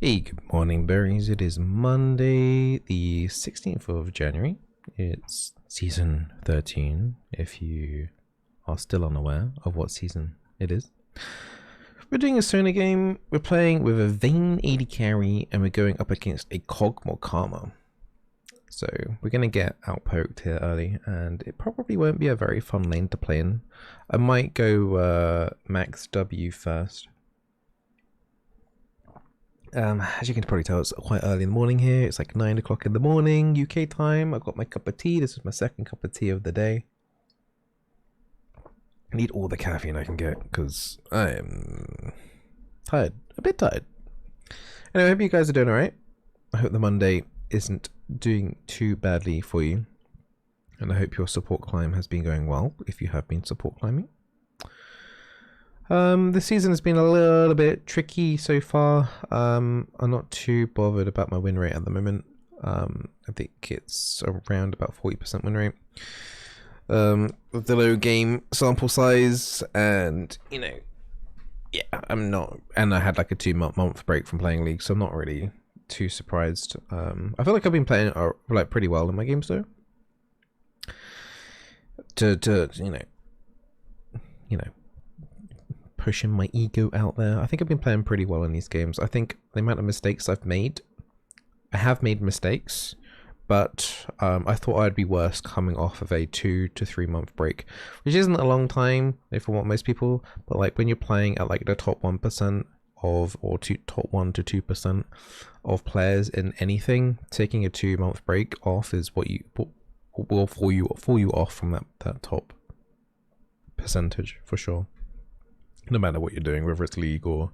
Hey, good morning, berries. It is Monday, the 16th of January. It's season 13, if you are still unaware of what season it is. We're doing a Sona game. We're playing with a Vayne 80 carry, and we're going up against a Cogmore Karma. So we're going to get outpoked here early, and it probably won't be a very fun lane to play in. I might go max W first. As you can probably tell, it's quite early in the morning here. It's like 9 o'clock in the morning UK time. I've got my cup of tea. This is my second cup of tea of the day. I need all the caffeine I can get because I am tired, a bit tired. Anyway, I hope you guys are doing alright. I hope the Monday isn't doing too badly for you, and I hope your support climb has been going well if you have been support climbing. This season has been a little bit tricky so far. I'm not too bothered about my win rate at the moment. I think it's around about 40% win rate. With the low game sample size, and yeah, I'm not. And I had like a 2-month break from playing League, so I'm not really too surprised. I feel like I've been playing like pretty well in my games though. To you know. Pushing my ego out there. I think I've been playing pretty well in these games. I think the amount of mistakes I've made, I have made mistakes, but I thought I'd be worse coming off of a 2 to 3 month break, which isn't a long time for what most people, but like when you're playing at like the top 1% of, or top 1 to 2% of players in anything, taking a 2-month break off is what you will fall you off from that top percentage for sure. No matter what you're doing, whether it's league or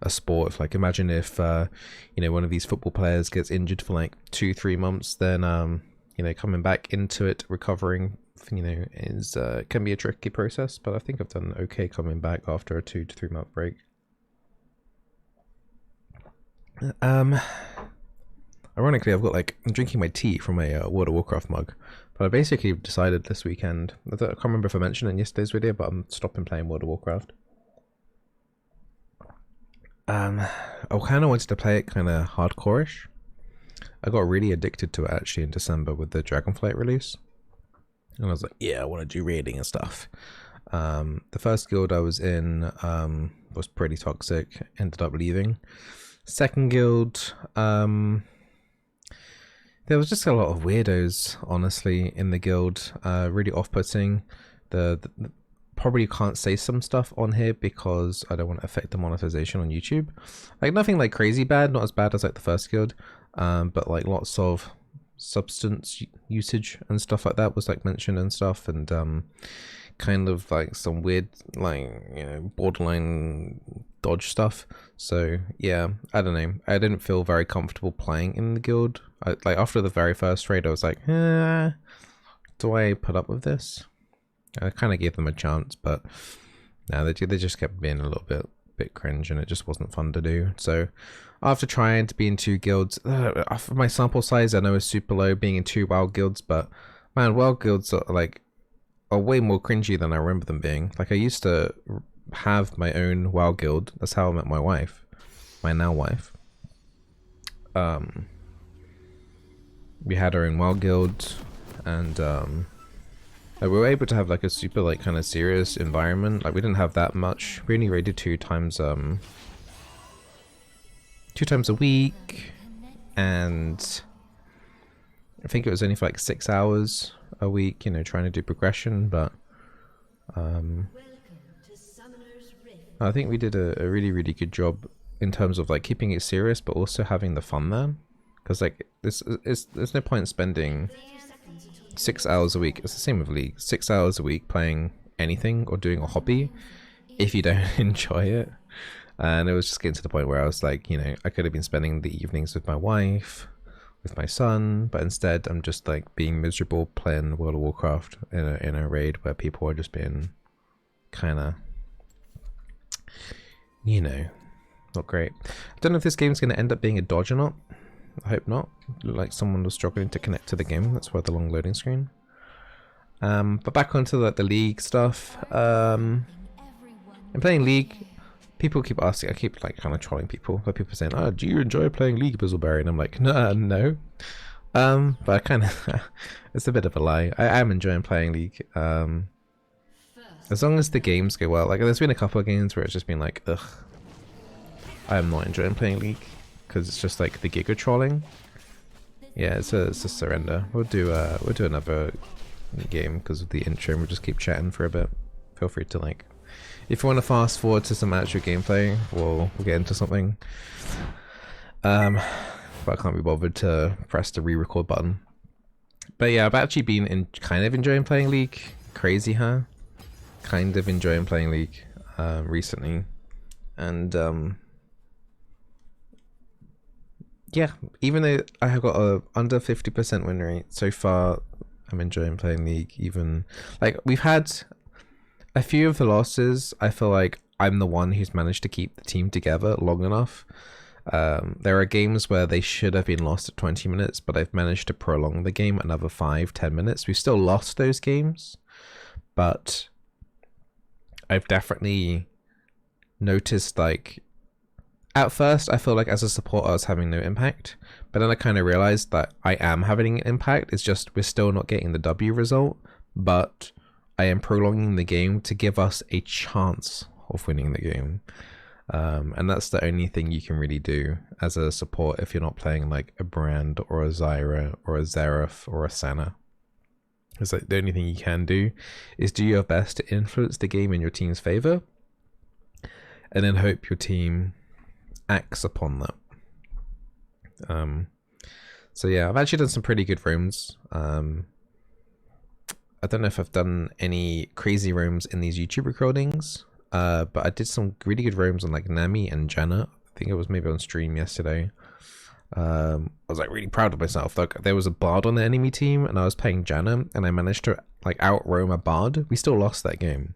a sport. Like imagine if one of these football players gets injured for like 2-3 months, then coming back into it, recovering is can be a tricky process. But I think I've done okay coming back after a 2 to 3 month break. Ironically, I'm drinking my tea from a World of Warcraft mug, but I basically decided this weekend, I can't remember if I mentioned it in yesterday's video, but I'm stopping playing World of Warcraft. I kind of wanted to play it kind of hardcore-ish. I got really addicted to it actually in December with the Dragonflight release, and I was like, yeah, I want to do raiding and stuff. The first guild I was in was pretty toxic, ended up leaving. Second guild, there was just a lot of weirdos honestly in the guild, really off-putting. The probably can't say some stuff on here because I don't want to affect the monetization on YouTube. Like nothing like crazy bad, not as bad as like the first guild, but like lots of substance usage and stuff like that was like mentioned and stuff, and kind of like some weird borderline dodge stuff. So yeah, I don't know, I didn't feel very comfortable playing in the guild. Like after the very first raid I was like, do I put up with this? I kind of gave them a chance, but no, they just kept being a little bit cringe, and it just wasn't fun to do. So after trying to be in 2 guilds, for my sample size I know is super low being in 2 wild guilds, but man, wild guilds are way more cringy than I remember them being. Like I used to have my own wild guild. That's how I met my wife, my now wife. We had our own wild guild, and we were able to have like a super kind of serious environment. Like we didn't have that much. We only raided 2 times a week, and I think it was only for like 6 hours a week, trying to do progression. But I think we did a really good job in terms of like keeping it serious but also having the fun there, because like there's no point spending 6 hours a week. It's the same with League. 6 hours a week playing anything or doing a hobby if you don't enjoy it. And it was just getting to the point where I was like, I could have been spending the evenings with my wife, with my son, but instead I'm just like being miserable playing World of Warcraft in a raid where people are just being kind of not great. I don't know if this game's going to end up being a dodge or not. I hope not. Like someone was struggling to connect to the game. That's why the long loading screen. But back onto the League stuff. I'm playing League. people keep asking, I keep like kind of trolling people, but people saying, "Oh, do you enjoy playing League, Bizzleberry?" And I'm like, no. But I kind of, it's a bit of a lie. I am enjoying playing League. As long as the games go well. Like, there's been a couple of games where it's just been like, ugh, I am not enjoying playing League because it's just like the giga trolling. Yeah, it's a surrender. We'll do another game because of the intro. And we'll just keep chatting for a bit. Feel free to like, if you want to fast forward to some actual gameplay, we'll get into something. But I can't be bothered to press the re-record button. But yeah, I've actually been kind of enjoying playing League. Crazy, huh? Kind of enjoying playing League recently, and yeah, even though I have got a under 50% win rate so far, I'm enjoying playing League. Even like we've had a few of the losses, I feel like I'm the one who's managed to keep the team together long enough. There are games where they should have been lost at 20 minutes, but I've managed to prolong the game another 5-10 minutes. We've still lost those games, but I've definitely noticed, like, at first I feel like as a support I was having no impact, but then I kind of realized that I am having an impact. It's just we're still not getting the W result, but I am prolonging the game to give us a chance of winning the game. And that's the only thing you can really do as a support if you're not playing like a Brand or a Zyra or a Xerath or a Sona. It's like the only thing you can do is do your best to influence the game in your team's favor, and then hope your team acts upon that. So yeah, I've actually done some pretty good rooms. I don't know if I've done any crazy rooms in these YouTube recordings, but I did some really good rooms on like Nami and Janna. I think it was maybe on stream yesterday. I was like really proud of myself. Like there was a bard on the enemy team and I was playing Janna and I managed to like out roam a bard. We still lost that game.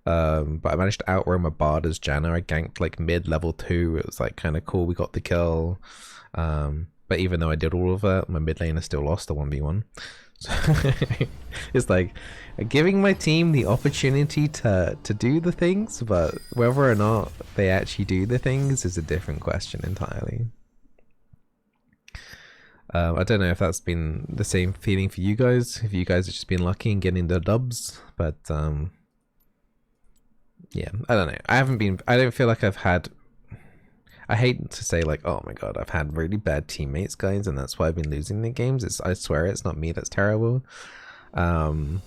But I managed to out roam a bard as Janna. I ganked like mid level 2. It was like kind of cool. We got the kill. But even though I did all of that, my mid laner still lost the 1v1. So it's like giving my team the opportunity to do the things, but whether or not they actually do the things is a different question entirely. I don't know if that's been the same feeling for you guys, if you guys have just been lucky in getting the dubs, but yeah, I don't know. I don't feel like I've had, I hate to say like, oh my god, I've had really bad teammates, guys, and that's why I've been losing the games. I swear it's not me that's terrible. But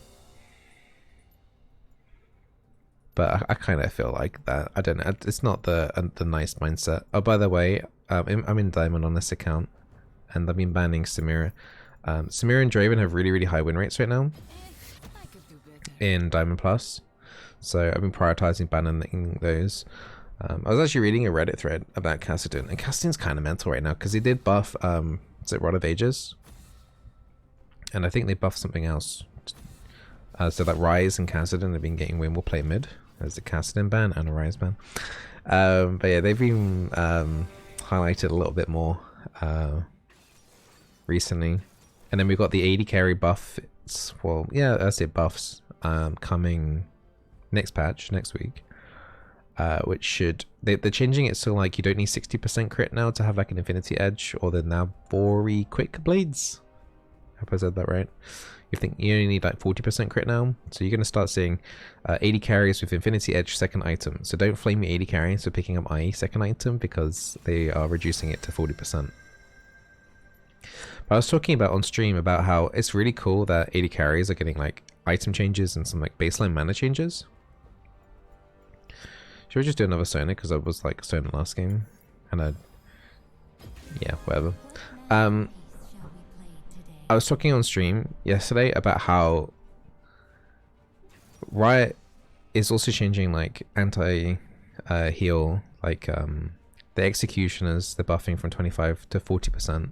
I kind of feel like that. I don't know. It's not the nice mindset. Oh, by the way, I'm in Diamond on this account, and I've been banning Samira. Samira and Draven have really, really high win rates right now in Diamond Plus. So I've been prioritizing banning those. I was actually reading a Reddit thread about Kassadin, and Kassadin's kind of mental right now because he did buff, is it Rod of Ages? And I think they buffed something else. So that Rise and Kassadin have been getting win will play mid. There's a Kassadin ban and a Rise ban. But yeah, they've been highlighted a little bit more recently. And then we've got the AD carry buff. Well, yeah, that's it, buffs coming next patch, next week. Which should, they're changing it so like you don't need 60% crit now to have like an infinity edge, or they're now 4 quick blades. I hope I said that right. You think you only need like 40% crit now, so you're going to start seeing 80 carries with infinity edge second item. So don't flame your 80 carries for picking up IE second item because they are reducing it to 40%. But I was talking about on stream about how it's really cool that 80 carries are getting like item changes and some like baseline mana changes. Should we just do another Sona because I was like Sona last game, and yeah, whatever. I was talking on stream yesterday about how Riot is also changing like anti-heal, like the executioners, they're buffing from 25 to 40%,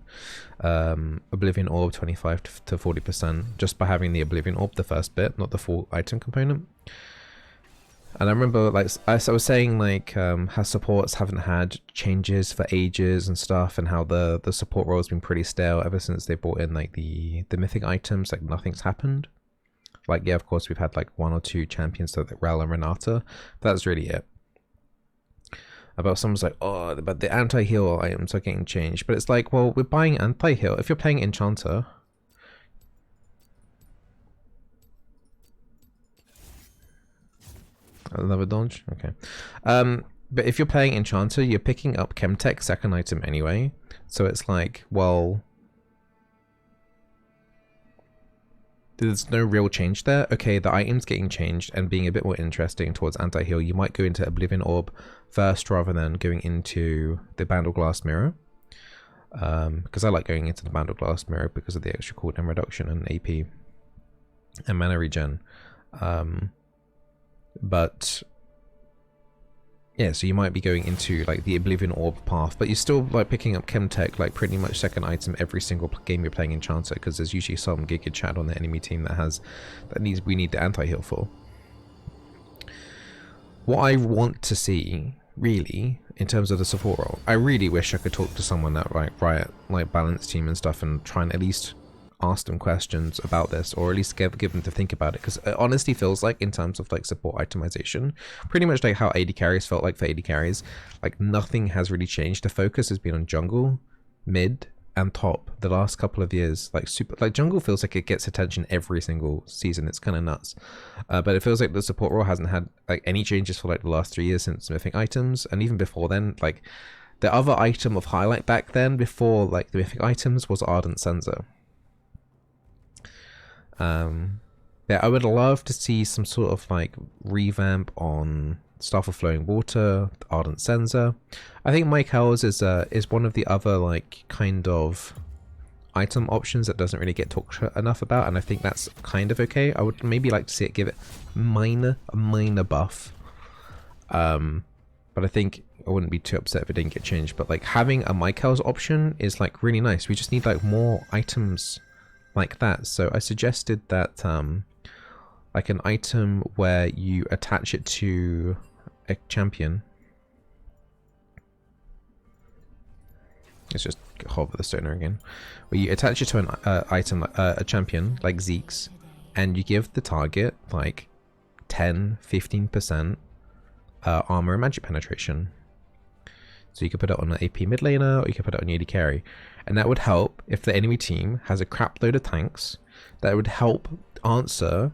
Oblivion Orb 25 to 40%, just by having the Oblivion Orb the first bit, not the full item component. And I remember, like, I was saying, like, how supports haven't had changes for ages and stuff, and how the support role has been pretty stale ever since they brought in, like, the mythic items, like, nothing's happened. Like, yeah, of course, we've had, like, 1 or 2 champions, so like Rel and Renata, but that's really it. about someone's like, oh, but the anti-heal items are getting changed. But it's like, well, we're buying anti-heal. If you're playing Enchanter, another dodge, okay. But if you're playing Enchanter, you're picking up Chemtech second item anyway. So it's like, well, there's no real change there. Okay, the item's getting changed and being a bit more interesting towards anti-heal. You might go into Oblivion Orb first rather than going into the Bandle Glass Mirror. Because I like going into the Bandle Glass Mirror because of the extra cooldown reduction and AP and mana regen. But yeah, so you might be going into like the Oblivion Orb path, but you're still like picking up Chemtech like pretty much second item every single game you're playing Enchanter, because there's usually some Giga Chad on the enemy team we need the anti-heal for. What I want to see really in terms of the support role, I really wish I could talk to someone at Riot like balance team and stuff and try and at least ask them questions about this, or at least give them to think about it, because it honestly feels like in terms of like support itemization, pretty much like how AD carries felt like for AD carries, like nothing has really changed. The focus has been on jungle, mid and top the last couple of years. Like jungle feels like it gets attention every single season. It's kind of nuts, but it feels like the support role hasn't had like any changes for like the last 3 years since mythic items, and even before then, like the other item of highlight back then before like the mythic items was Ardent Censer. Yeah, I would love to see some sort of like revamp on Staff of Flowing Water, Ardent Censer. I think Michael's is one of the other like kind of item options that doesn't really get talked enough about, and I think that's kind of okay. I would maybe like to see it give it a minor buff. But I think I wouldn't be too upset if it didn't get changed. But like having a Michael's option is like really nice. We just need like more items like that. So I suggested that like an item where you attach it to a champion. Let's just hover the stoner again. Where you attach it to an item, a champion like Zeke's, and you give the target like 10-15% armor and magic penetration. So you could put it on an AP mid laner, or you could put it on your AD carry. And that would help if the enemy team has a crap load of tanks. That would help answer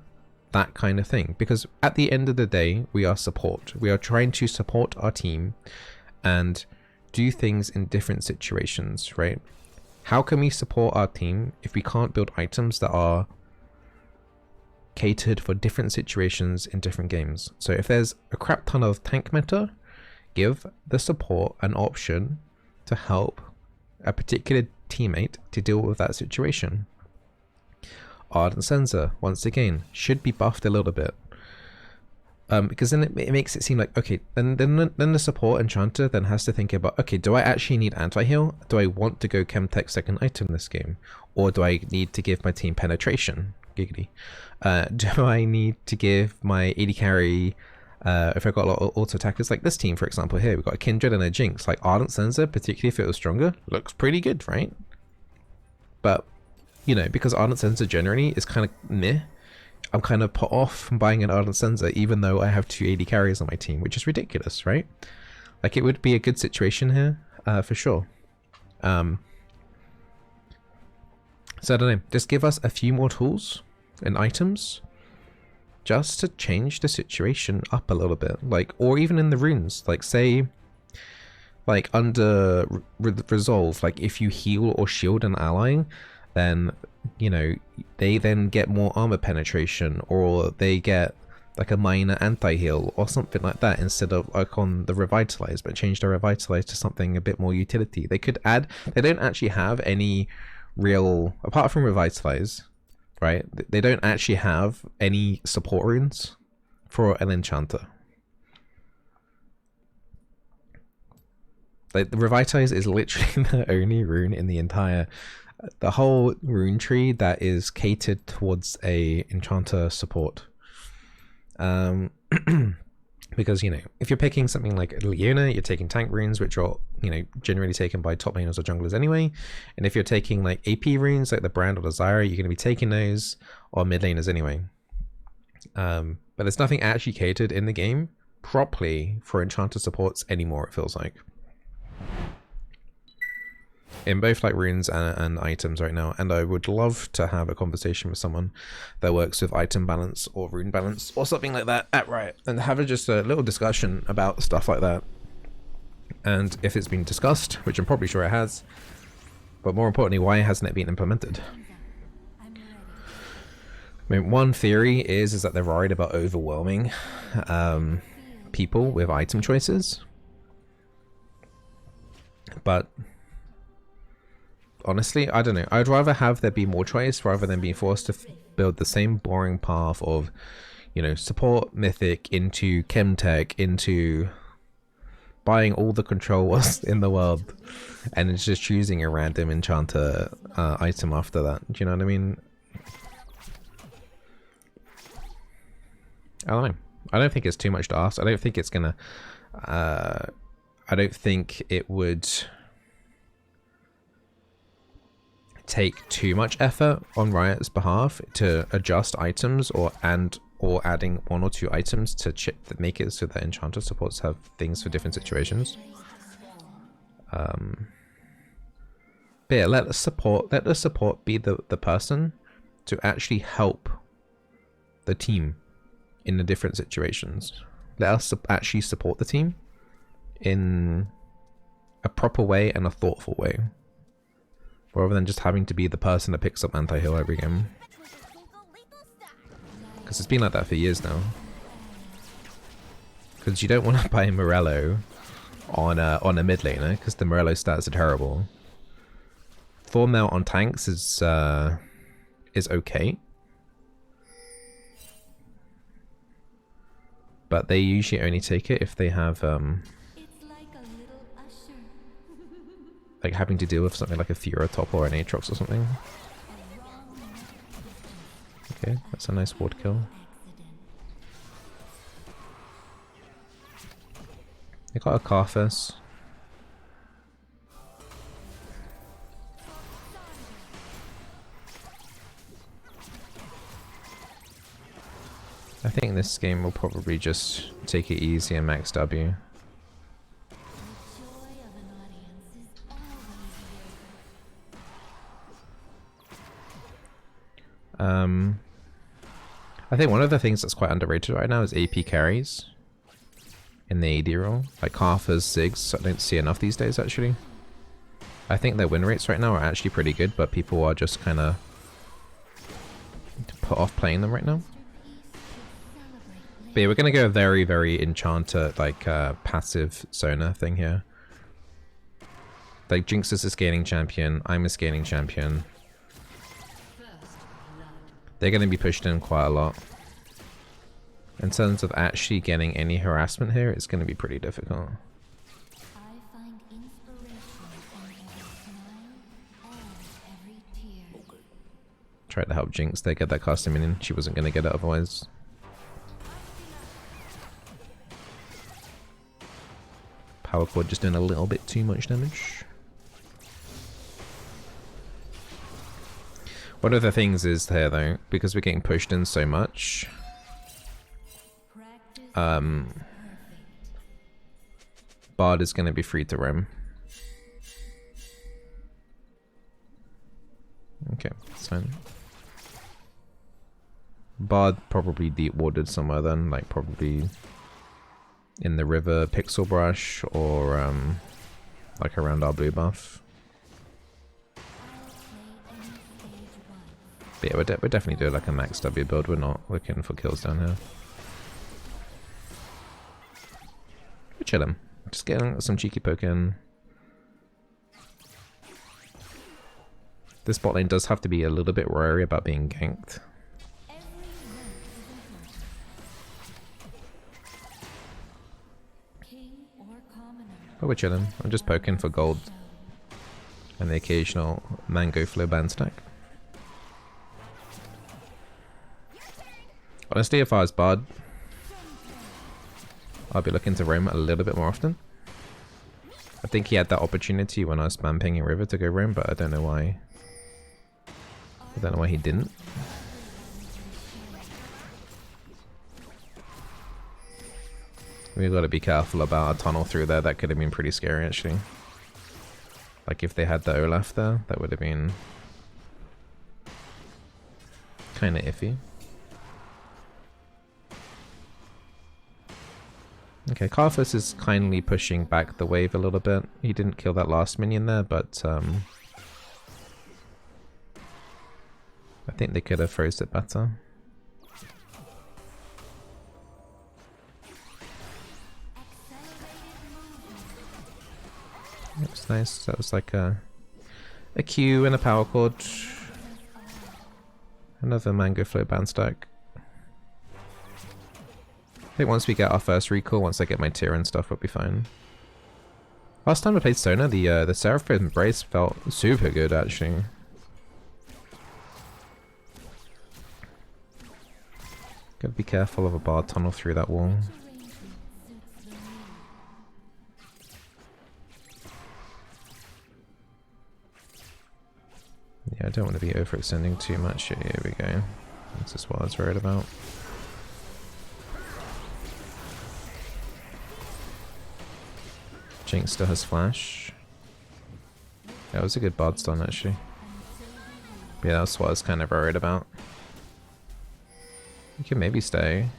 that kind of thing. Because at the end of the day, we are support. We are trying to support our team and do things in different situations, right? How can we support our team if we can't build items that are catered for different situations in different games? So if there's a crap ton of tank meta, give the support an option to help a particular teammate to deal with that situation. Ardent Censer, once again, should be buffed a little bit. Because then it makes it seem like, okay, then the support Enchanter then has to think about, okay, do I actually need anti-heal? Do I want to go Chemtech second item this game? Or do I need to give my team penetration? Giggity. Do I need to give my AD carry, if I got a lot of auto attackers like this team, for example, here we've got a Kindred and a Jinx, like Ardent Censer, particularly if it was stronger, looks pretty good, right? But, you know, because Ardent Censer generally is kind of meh, I'm kind of put off from buying an Ardent Censer even though I have 2 AD carries on my team, which is ridiculous, right? Like it would be a good situation here, for sure. So I don't know, just give us a few more tools and items just to change the situation up a little bit, like, or even in the runes, like say like under resolve, like if you heal or shield an ally, then you know they then get more armor penetration, or they get like a minor anti-heal or something like that, instead of like on the revitalize, but change the revitalize to something a bit more utility. They could add, they don't actually have any real, apart from revitalize, right, they don't actually have any support runes for an Enchanter. Like the revitalize is literally the only rune in the whole rune tree that is catered towards a Enchanter support. Because, you know, if you're picking something like Leona, you're taking tank runes, which are, you know, generally taken by top laners or junglers anyway. And if you're taking like AP runes, like the Brand or the Zyra, you're going to be taking those, or mid laners anyway. But there's nothing actually catered in the game properly for Enchanter supports anymore, it feels like. In both like runes and items right now, and I would love to have a conversation with someone that works with item balance or rune balance or something like that at Riot, and have just a little discussion about stuff like that. And if it's been discussed, which I'm probably sure it has, but more importantly, why hasn't it been implemented? I mean, one theory is that they're worried about overwhelming people with item choices, but honestly, I don't know. I'd rather have there be more choice rather than being forced to build the same boring path of, you know, support mythic into chemtech into buying all the control was in the world, and it's just choosing a random enchanter item after that. Do you know what I mean? I don't know. I don't think it's too much to ask. I don't think it's gonna. I don't think it would take too much effort on Riot's behalf to adjust items or adding 1 or 2 items to make it so that Enchanter supports have things for different situations. But yeah, let the support be the person to actually help the team in the different situations. Let us actually support the team in a proper way and a thoughtful way, rather than just having to be the person that picks up anti-heal every game. Because it's been like that for years now. Because you don't want to buy Morello on a mid laner, because the Morello stats are terrible. Thorn Melt on tanks is okay, but they usually only take it if they have like having to deal with something like a Thera top or an Aatrox or something. Okay, that's a nice ward kill. They got a Carthus. I think this game will probably just take it easy and max W. I think one of the things that's quite underrated right now is AP carries in the AD role. Like Carthus, Ziggs, I don't see enough these days actually. I think their win rates right now are actually pretty good, but people are just kind of put off playing them right now. But yeah, we're going to go very, very Enchanter, like passive Sona thing here. Like Jinx is a scaling champion, I'm a scaling champion. They're going to be pushed in quite a lot. In terms of actually getting any harassment here, it's going to be pretty difficult. Tried to help Jinx there, get that casting minion. She wasn't going to get it otherwise. Power Chord just doing a little bit too much damage. One of the things is here though, because we're getting pushed in so much, Bard is going to be free to roam. Okay, that's fine. Bard probably deep warded somewhere then, like probably in the river Pixel Brush or like around our blue buff. But yeah, we're definitely doing like a max W build. We're not looking for kills down here. We're chilling. Just getting some cheeky poke in. This bot lane does have to be a little bit wary about being ganked. But we're chilling. I'm just poking for gold and the occasional mango flow band stack. Honestly, if I was Bard, I'd be looking to roam a little bit more often. I think he had that opportunity when I was spam pinging River to go roam, but I don't know why. I don't know why he didn't. We've got to be careful about a tunnel through there. That could have been pretty scary, actually. Like, if they had the Olaf there, that would have been kind of iffy. Okay, Karthus is kindly pushing back the wave a little bit. He didn't kill that last minion there, but I think they could have froze it better. That was nice. That was like a Q and a power chord. Another mango float band stack. I think once we get our first recall, once I get my tier and stuff, we'll be fine. Last time I played Sona, the Seraphim Embrace felt super good actually. Gotta be careful of a bar tunnel through that wall. Yeah, I don't want to be overextending too much. Here we go. This is what I was worried about. Jinx still has flash. That was a good bard stun actually. But yeah, that's what I was kind of worried about. You can maybe stay.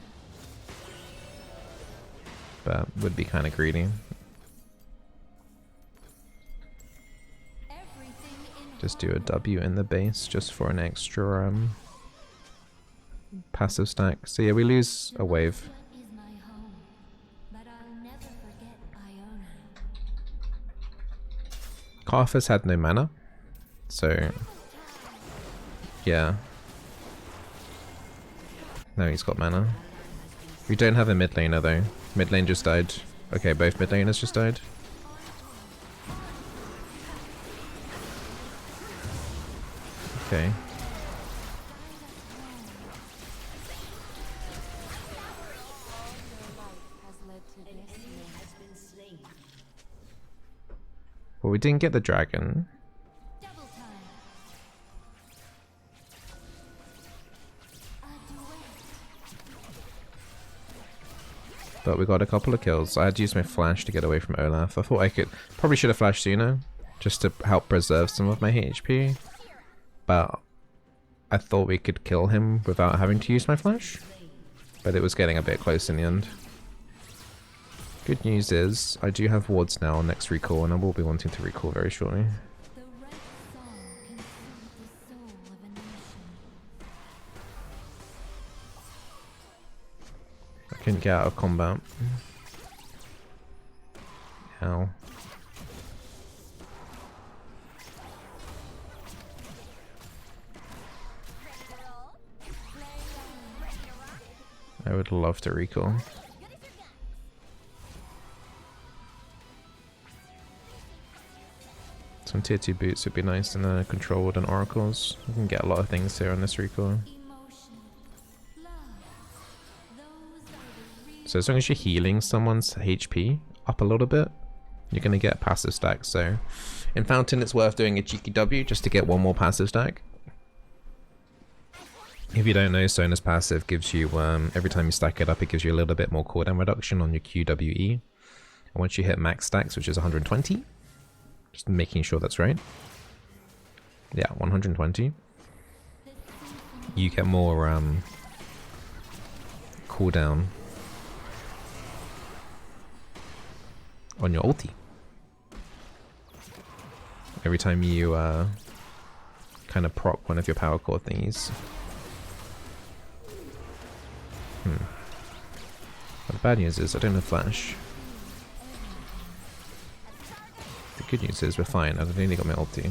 But would be kind of greedy. Just do a W in the base just for an extra passive stack. So yeah, we lose a wave. Karthus had no mana, so yeah. No, he's got mana. We don't have a mid laner though. Mid lane just died. Okay, both mid laners just died. Okay. Well, we didn't get the dragon. But we got a couple of kills. I had to use my flash to get away from Olaf. I thought I could... Probably should have flashed sooner, just to help preserve some of my HP. But I thought we could kill him without having to use my flash. But it was getting a bit close in the end. Good news is, I do have wards now on next recall, and I will be wanting to recall very shortly. I couldn't get out of combat. Ow. I would love to recall. Some tier 2 boots would be nice, and a control ward and oracles. We can get a lot of things here on this recall. So as long as you're healing someone's HP up a little bit, you're going to get a passive stack. So in Fountain it's worth doing a cheeky W just to get one more passive stack. If you don't know, Sona's passive gives you, every time you stack it up, it gives you a little bit more cooldown reduction on your QWE. And once you hit max stacks, which is 120, just making sure that's right. Yeah, 120. You get more cooldown on your ulti. Every time you kind of proc one of your power core thingies. But the bad news is I don't have flash. The good news is we're fine. I've only got my ulti.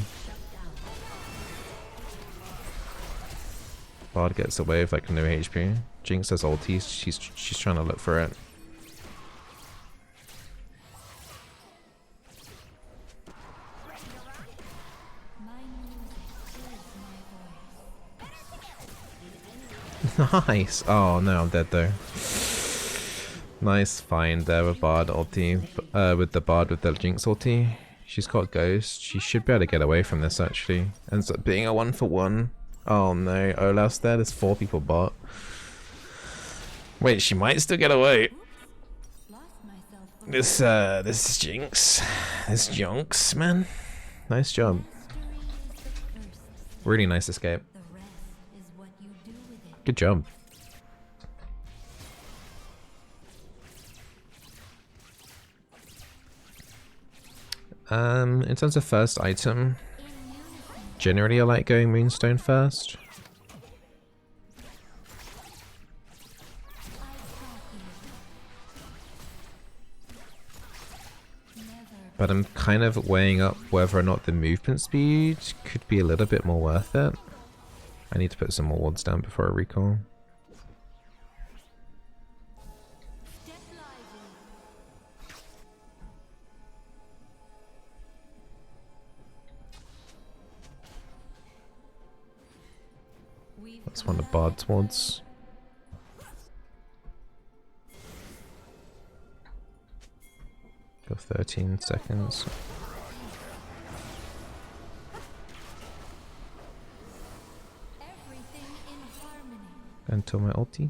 Bard gets away with like no HP. Jinx has ulti. She's trying to look for it. Nice! Oh no, I'm dead though. Nice find there with Bard ulti. With the Bard with the Jinx ulti. She's got Ghost. She should be able to get away from this actually. Ends up being a 1-for-1. Oh no, Olaf's there. There's 4 people bot. Wait, she might still get away. This Jinx. This Junks, man. Nice job. Really nice escape. Good job. In terms of first item, generally I like going Moonstone first. But I'm kind of weighing up whether or not the movement speed could be a little bit more worth it. I need to put some more wards down before I recall. That's one of Bard's wards. Go 13 seconds. Until my ulti.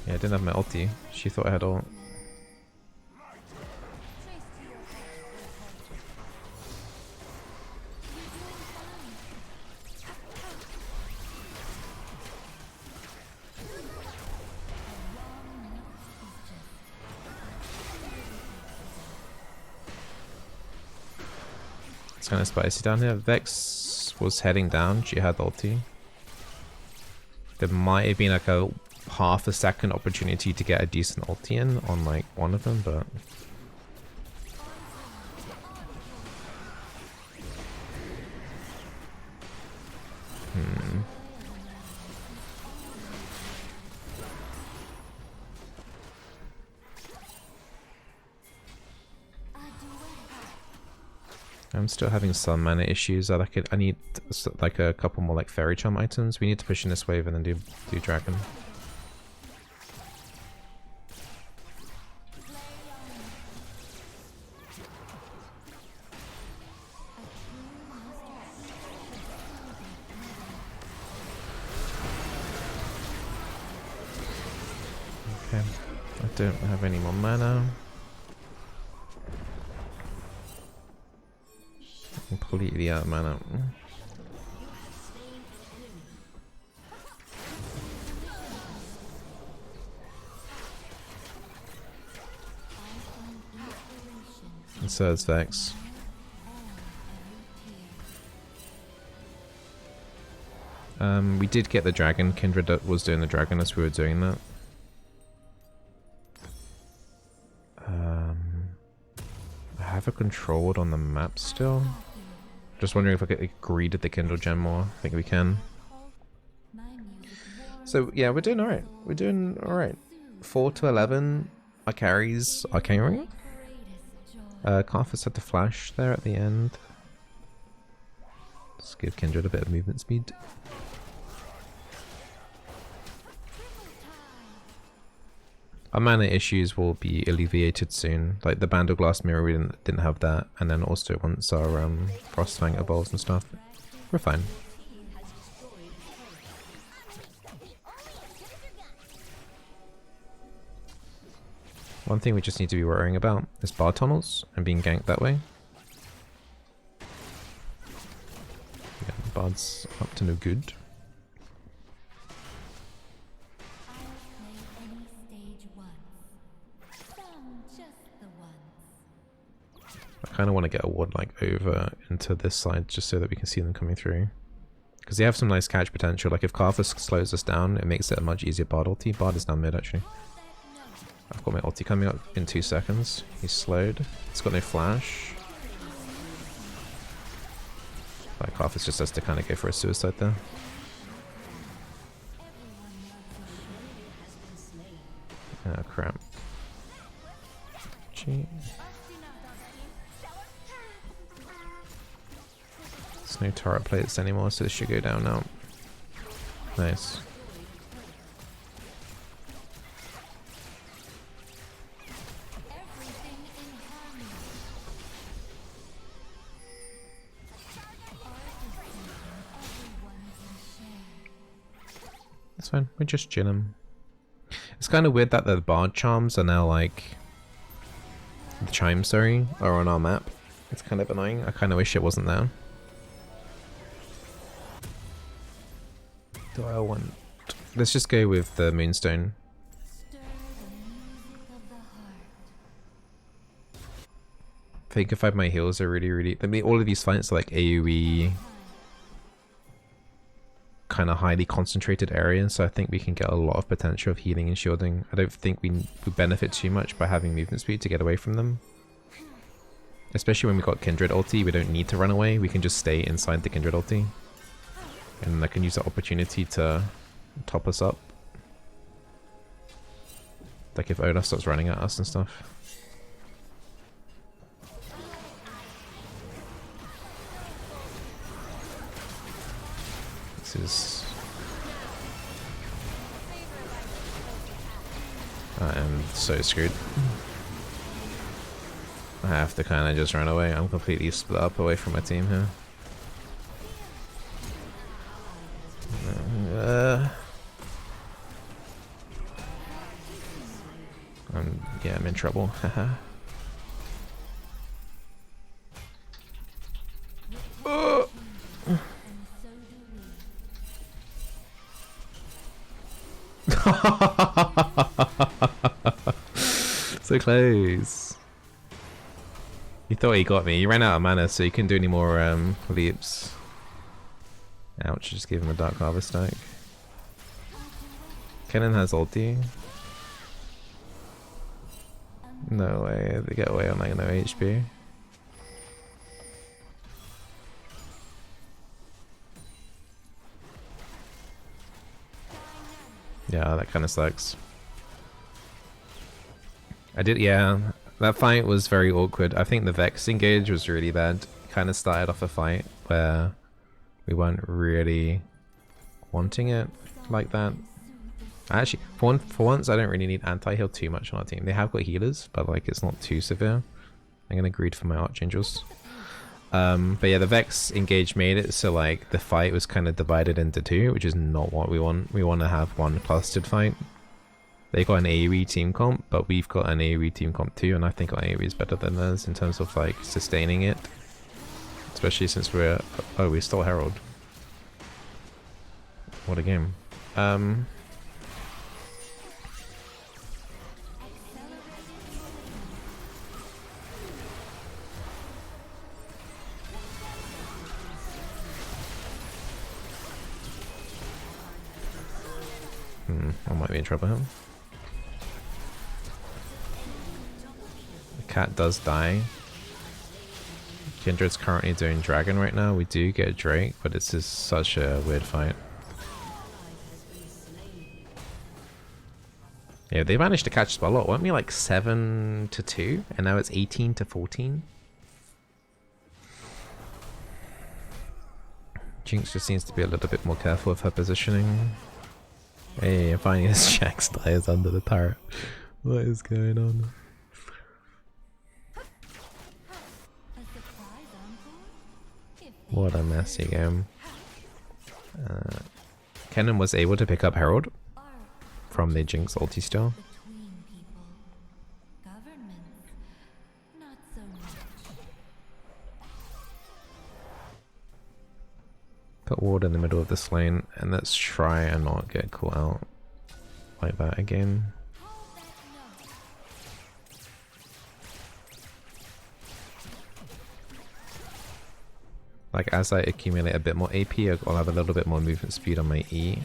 Yeah, I didn't have my ulti. She thought I had ult. It's kind of spicy down here. Vex was heading down. She had ulti. There might have been like a half a second opportunity to get a decent ulti in on like one of them, but I'm still having some mana issues that I need like a couple more like fairy charm items. We need to push in this wave and then do dragon. Okay, I don't have any more mana. Completely out of mana. And so is Vex. We did get the dragon. Kindred was doing the dragon as we were doing that. I have a controlled on the map still. Just wondering if I could greed at the Kindle gem more. I think we can. So yeah, we're doing alright. We're doing alright. 4 to 11. Our carries are carrying. Karthus had to flash there at the end. Just give Kindred a bit of movement speed. Our mana issues will be alleviated soon. Like the Band of Glass Mirror, we didn't have that, and then also once our Frostfang evolves and stuff, we're fine. One thing we just need to be worrying about is bar tunnels and being ganked that way. Yeah, Bard's up to no good. I kind of want to get a ward like over into this side just so that we can see them coming through. Because they have some nice catch potential. Like if Karthus slows us down, it makes it a much easier Bard ulti. Bard is down mid actually. I've got my ulti coming up in 2 seconds. He's slowed. It's got no flash. Like Karthus just has to kind of go for a suicide there. Oh crap. Gee. There's no turret plates anymore, so this should go down now. Nice. It's fine. We're just chilling. It's kind of weird that the bard charms are now like... The chimes, sorry, are on our map. It's kind of annoying. I kind of wish it wasn't there. Do I want... Let's just go with the Moonstone. I think if I have my heals are really... I mean, all of these fights are like AoE... kind of highly concentrated areas, so I think we can get a lot of potential of healing and shielding. I don't think we benefit too much by having movement speed to get away from them. Especially when we got Kindred ulti, we don't need to run away, we can just stay inside the Kindred ulti. And I can use that opportunity to top us up. Like if Olaf starts running at us and stuff. This is... I am so screwed. I have to kind of just run away. I'm completely split up away from my team here. Yeah, I'm in trouble. So close. He thought he got me. He ran out of mana, so he couldn't do any more leaps. Ouch, just gave him a Dark Harvest stack. Kennen has ulti. No way, they get away on like no HP. Yeah, that kind of sucks. Yeah, that fight was very awkward. I think the Vex engage was really bad. Kind of started off a fight where we weren't really wanting it like that. Actually, for once, I don't really need anti-heal too much on our team. They have got healers, but like it's not too severe. I'm gonna greed for my Archangels. But yeah, the Vex engage made it so like the fight was kind of divided into two, which is not what we want. We want to have one clustered fight. They got an AoE team comp, but we've got an AoE team comp too, and I think our AoE is better than theirs in terms of like sustaining it. Especially since we're... Oh, we stole Herald. What a game. I might be in trouble here. The cat does die. Kindred's currently doing Dragon right now. We do get Drake, but it's just such a weird fight. Yeah, they managed to catch us by a lot. Weren't we like 7-2? And now it's 18-14? Jinx just seems to be a little bit more careful with her positioning. Hey, I'm finding this Shax dies under the turret. What is going on? What a messy game. Kennen was able to pick up Herald from the Jinx ulti still. Put ward in the middle of this lane, and let's try and not get caught out like that again. Like as I accumulate a bit more AP, I'll have a little bit more movement speed on my E.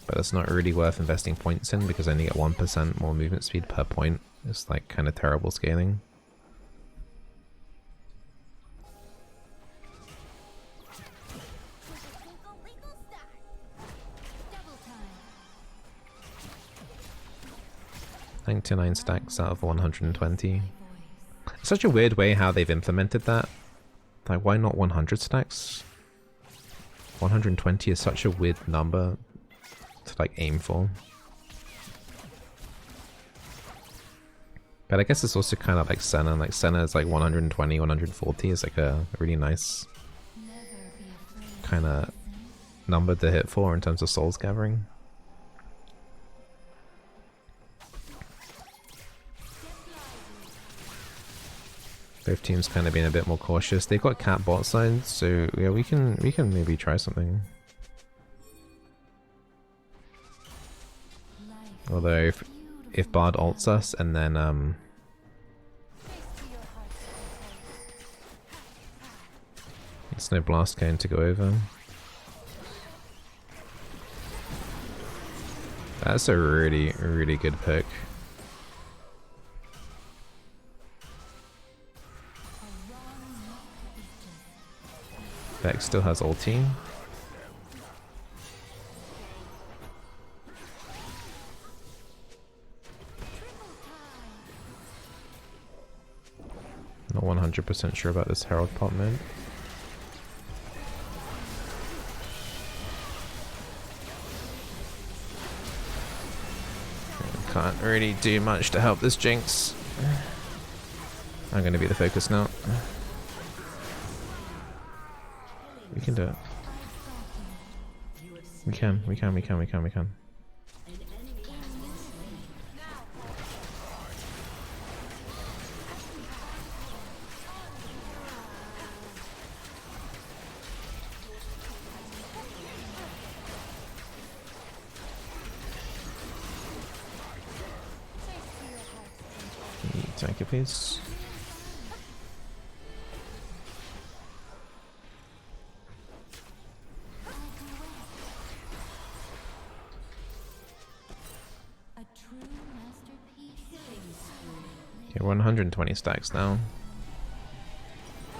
But it's not really worth investing points in because I only get 1% more movement speed per point. It's like kind of terrible scaling. I think 29 stacks out of 120. It's such a weird way how they've implemented that. Like, why not 100 stacks? 120 is such a weird number to like aim for. But I guess it's also kind of like Sona. Like Sona is like 120, 140 is like a really nice kind of number to hit for in terms of souls gathering. Both teams kind of being a bit more cautious. They've got cat bot side, so yeah, we can maybe try something. Although if Bard ults us and then it's no blast going to go over. That's a really good pick. Vex still has ulti. Not 100% sure about this Herald pop mid. Can't really do much to help this Jinx. I'm gonna be the focus now. We can do it. We can. Thank you, please. Okay, we're 120 stacks now.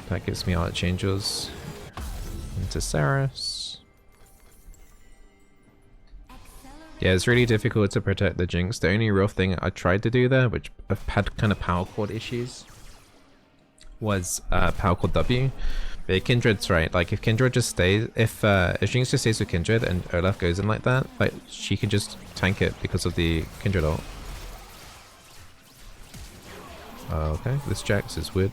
That gives me art changes into Saris. Yeah, it's really difficult to protect the Jinx. The only real thing I tried to do there, which I've had kind of power chord issues, was power chord W. But Kindred's right. Like if Kindred just stays, if Jinx just stays with Kindred and Olaf goes in like that, like she can just tank it because of the Kindred ult. Okay, this Jax is weird.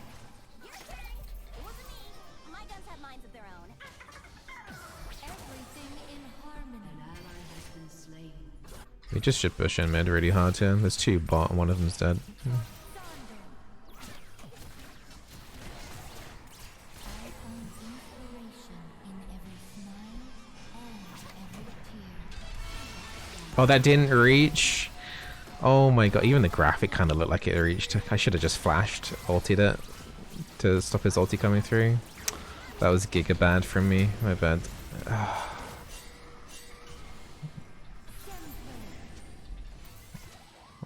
We just should push in mid really hard here. There's two bot and one of them's dead. Oh, that didn't reach. Oh my god, even the graphic kind of looked like it reached. I should have just flashed, ultied it to stop his ulti coming through. That was giga bad from me, my bad.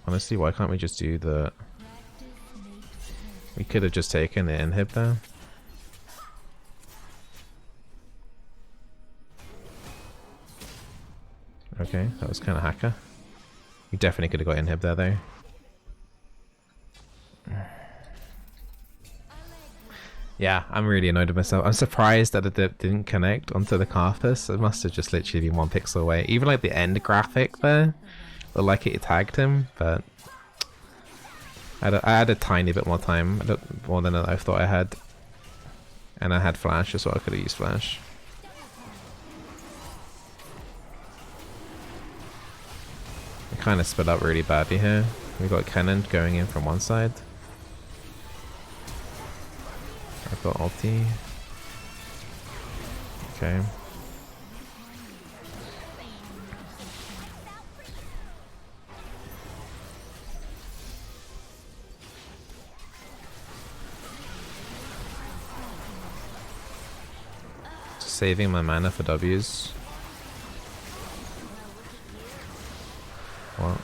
Honestly, why can't we just do the... We could have just taken the inhib there. Okay, that was kind of hacker. We definitely could have got inhib there though. Yeah, I'm really annoyed with myself. I'm surprised that it didn't connect onto the Carthus. It must have just literally been one pixel away. Even like the end graphic there, looked like it tagged him, but I had a tiny bit more time, more than I thought I had. And I had flash as well, I could have used flash. I kind of split up really badly here. We got cannon going in from one side. I've got ulti. Okay. Just saving my mana for W's. What?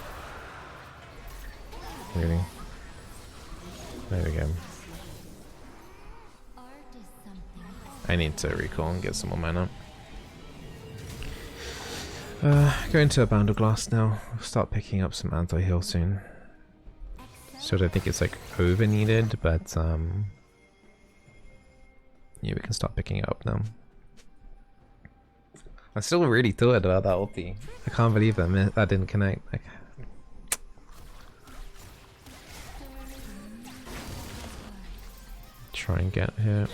Really? There we go. I need to recall and get some more mana. Going to a Bound of Glass now. We'll start picking up some anti-heal soon. So I don't think it's like over needed, but yeah, we can start picking it up now. I'm still really tilted about that ulti. I can't believe that didn't connect. Like, try and get here.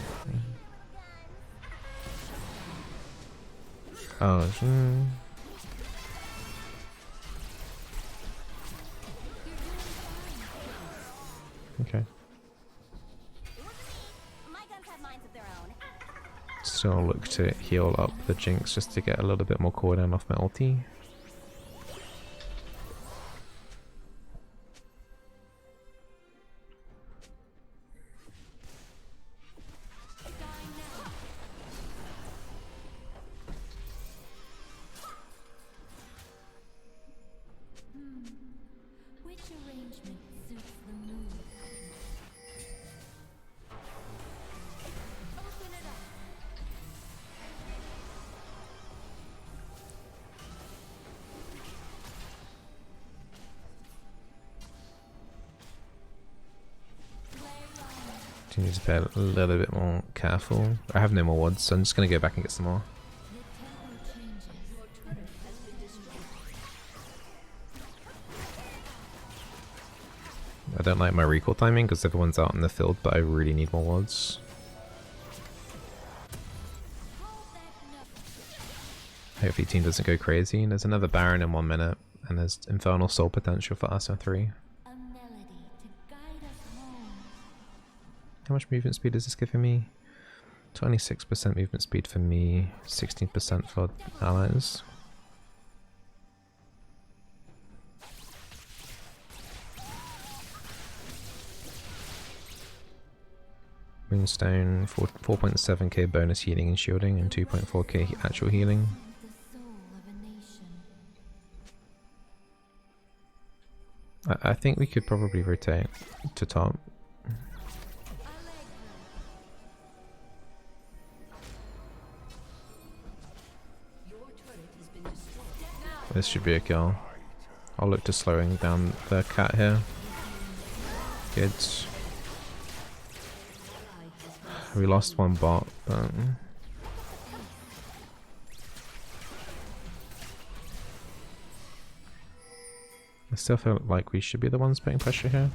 Oh, okay. So I'll look to heal up the Jinx just to get a little bit more cooldown off my ulti. Do need to be a little bit more careful. I have no more wards, so I'm just going to go back and get some more. I don't like my recall timing because everyone's out in the field, but I really need more wards. Hopefully team doesn't go crazy. There's another Baron in 1 minute, and there's Infernal Soul potential for us in 3. How much movement speed is this giving me? 26% movement speed for me, 16% for allies. Runestone, 4.7k bonus healing and shielding, and 2.4k actual healing. I think we could probably rotate to top. This should be a kill. I'll look to slowing down the cat here. Good. We lost one bot, but I still feel like we should be the ones putting pressure here.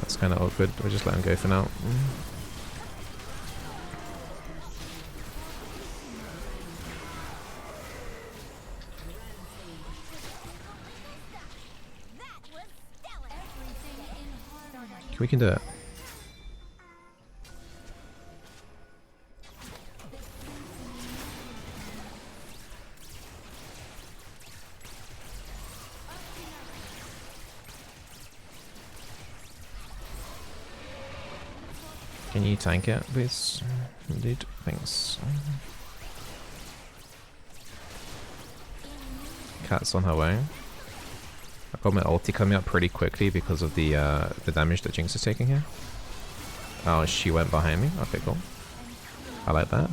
That's kind of awkward. We'll just let him go for now. We can do it. Can you tank it, please? Indeed, thanks. Cat's on her way. I got my ulti coming up pretty quickly because of the damage that Jinx is taking here. Oh, she went behind me? Okay, cool. I like that.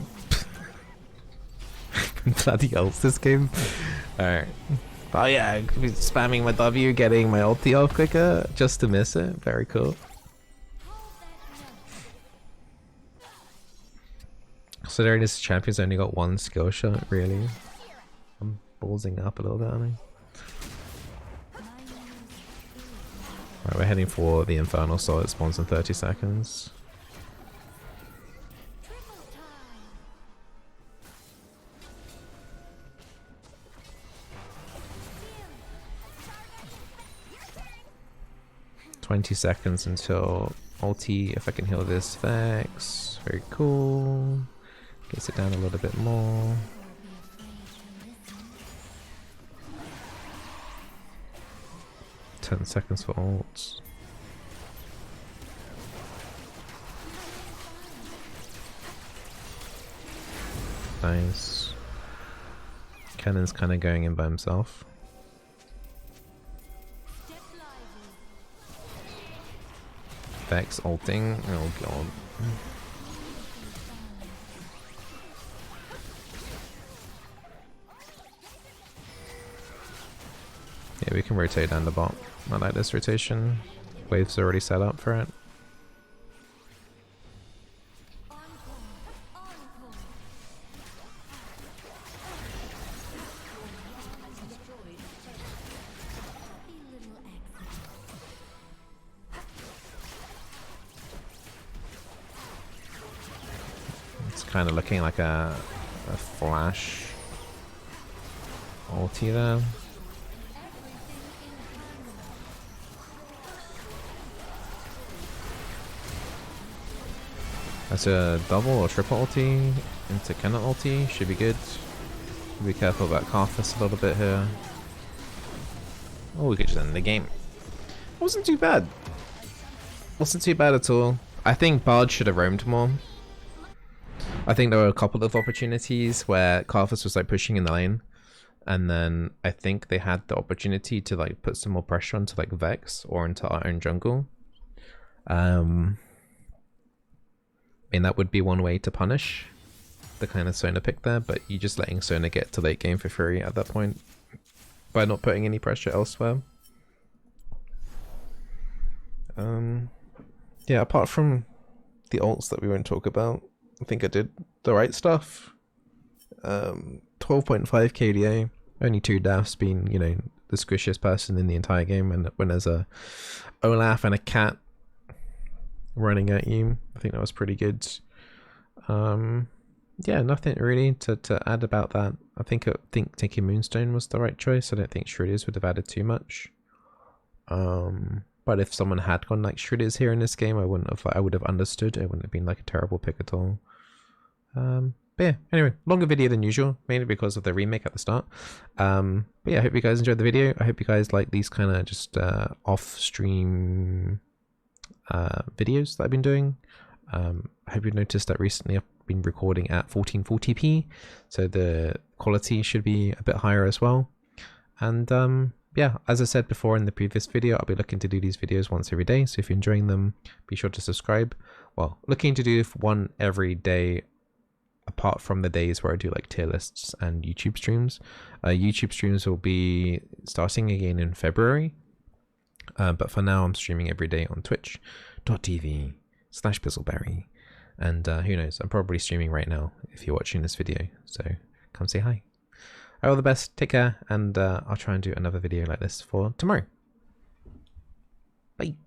Bloody ults this game. Alright. Oh yeah, spamming my W, getting my ulti off quicker just to miss it. Very cool. Considering this champion's only got 1 skill shot, really. I'm ballsing up a little bit, aren't I? Right, we're heading for the Infernal Soul. It spawns in 30 seconds. $20 until ulti, if I can heal this Vex. Very cool. Gets it down a little bit more. $10 for ults. Nice. Cannon's kind of going in by himself. Vex ulting. Oh god. Yeah, we can rotate down the bot. I like this rotation. Wave's already set up for it. It's kind of looking like a flash ulti there. That's a double or triple ulti into Kenna ulti. Should be good. Be careful about Karthus a little bit here. Oh, we could just end the game. Wasn't too bad. Wasn't too bad at all. I think Bard should have roamed more. I think there were a couple of opportunities where Karthus was like pushing in the lane, and then I think they had the opportunity to like put some more pressure onto like Vex or into our own jungle. I mean, that would be one way to punish the kind of Sona pick there, but you're just letting Sona get to late game for free at that point by not putting any pressure elsewhere. Yeah, apart from the ults that we won't talk about, I think I did the right stuff. 12.5 KDA, only 2 deaths, being, you know, the squishiest person in the entire game, and when there's a Olaf and a cat running at you, I think that was pretty good. Yeah, nothing really to add about that. I think taking Moonstone was the right choice. I don't think Shredders would have added too much. But if someone had gone like Shredders here in this game, I would have understood. It wouldn't have been like a terrible pick at all. But yeah, anyway, longer video than usual, mainly because of the remake at the start. But yeah, I hope you guys enjoyed the video. I hope you guys like these kind of just off-stream videos that I've been doing. I hope you've noticed that recently I've been recording at 1440p, so the quality should be a bit higher as well. And yeah, as I said before in the previous video, I'll be looking to do these videos once every day, so if you're enjoying them, be sure to subscribe. Well, looking to do one every day, apart from the days where I do like tier lists and YouTube streams. YouTube streams will be starting again in February, but for now I'm streaming every day on twitch.tv/Bizzleberry, and who knows, I'm probably streaming right now if you're watching this video, so come say hi. All the best, take care, and I'll try and do another video like this for tomorrow. Bye.